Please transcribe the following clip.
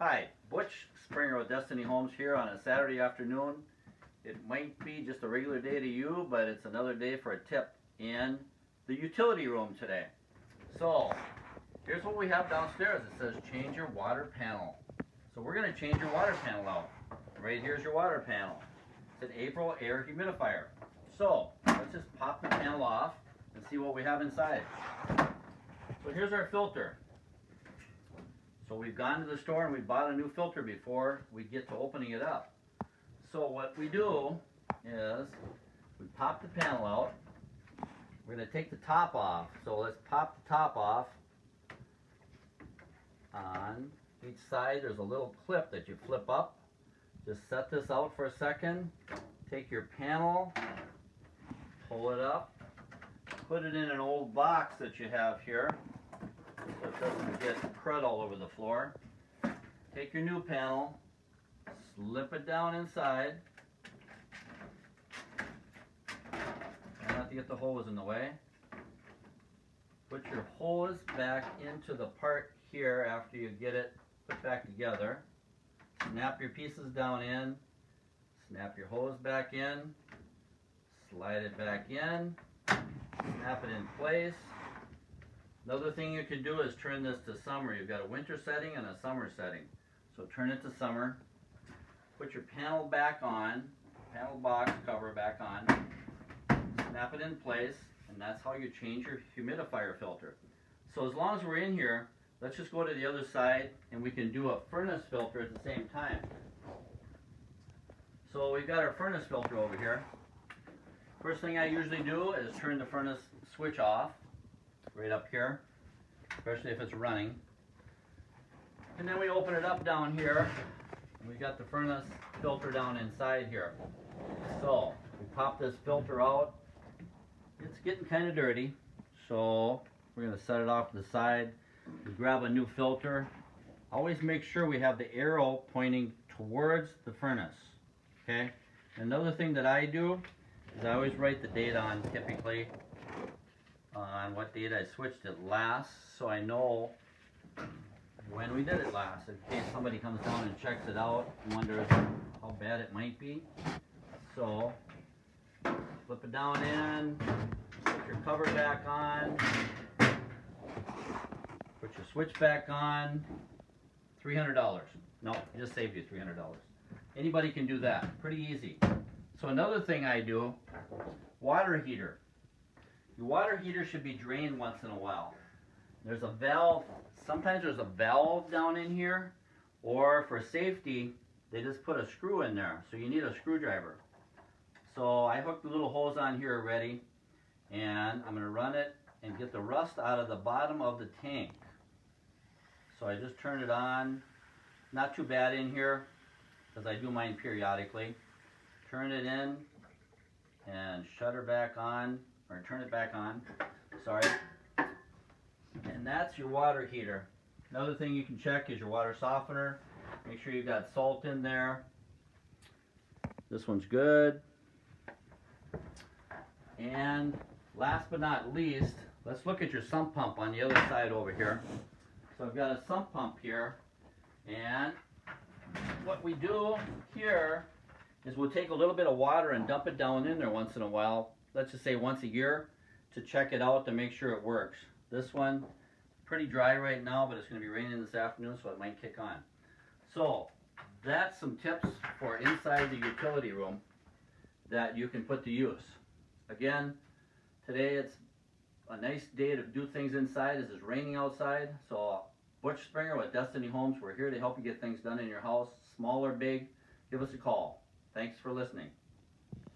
Hi, Butch, Sprenger with Destiny Homes here on a Saturday afternoon. It might be just a regular day to you, but it's another day for a tip in the utility room today. So, here's what we have downstairs. It says change your water panel. So we're going to change your water panel out. Right here's your water panel. It's an April air humidifier. So, let's just pop the panel off and see what we have inside. So here's our filter. So we've gone to the store and we bought a new filter before we get to opening it up. So what we do is we pop the panel out. We're going to take the top off. So let's pop the top off. On each side there's a little clip that you flip up. Just set this out for a second. Take your panel, pull it up, put it in an old box that you have here so it doesn't get crud all over the floor. Take your new panel, slip it down inside. Try not to get the hose in the way. Put your hose back into the part here after you get it put back together. Snap your pieces down in. Snap your hose back in. Slide it back in. Snap it in place. Another thing you can do is turn this to summer. You've got a winter setting and a summer setting. So turn it to summer. Put your panel back on, panel box cover back on. Snap it in place, and that's how you change your humidifier filter. So as long as we're in here, let's just go to the other side and we can do a furnace filter at the same time. So we've got our furnace filter over here. First thing I usually do is turn the furnace switch off. Right up here, especially if it's running. And then we open it up down here, and we got the furnace filter down inside here. So we pop this filter out. It's getting kind of dirty, so we're going to set it off to the side. We grab a new filter. Always make sure we have the arrow pointing towards the furnace. Okay. Another thing that I do is I always write the date on typically. On what date I switched it last, so I know when we did it last, in case somebody comes down and checks it out and wonders how bad it might be. So flip it down in, put your cover back on, put your switch back on. $300. No, just saved you $300. Anybody can do that, pretty easy. So another thing I do, water heater. Your water heater should be drained once in a while. There's a valve, sometimes there's a valve down in here, or for safety, they just put a screw in there, so you need a screwdriver. So I hooked the little hose on here already, and I'm going to run it and get the rust out of the bottom of the tank. So I just turn it on, not too bad in here, because I do mine periodically. Turn it in, and shut her back on. Or turn it back on, sorry. And that's your water heater. Another thing you can check is your water softener. Make sure you've got salt in there. This one's good. And last but not least, let's look at your sump pump on the other side over here. So I've got a sump pump here, and what we do here is we'll take a little bit of water and dump it down in there once in a while. Let's just say once a year, to check it out to make sure it works. This one, pretty dry right now, but it's going to be raining this afternoon, so it might kick on. So that's some tips for inside the utility room that you can put to use. Again, today it's a nice day to do things inside. This is raining outside, so Butch Sprenger with Destiny Homes, we're here to help you get things done in your house, small or big. Give us a call. Thanks for listening.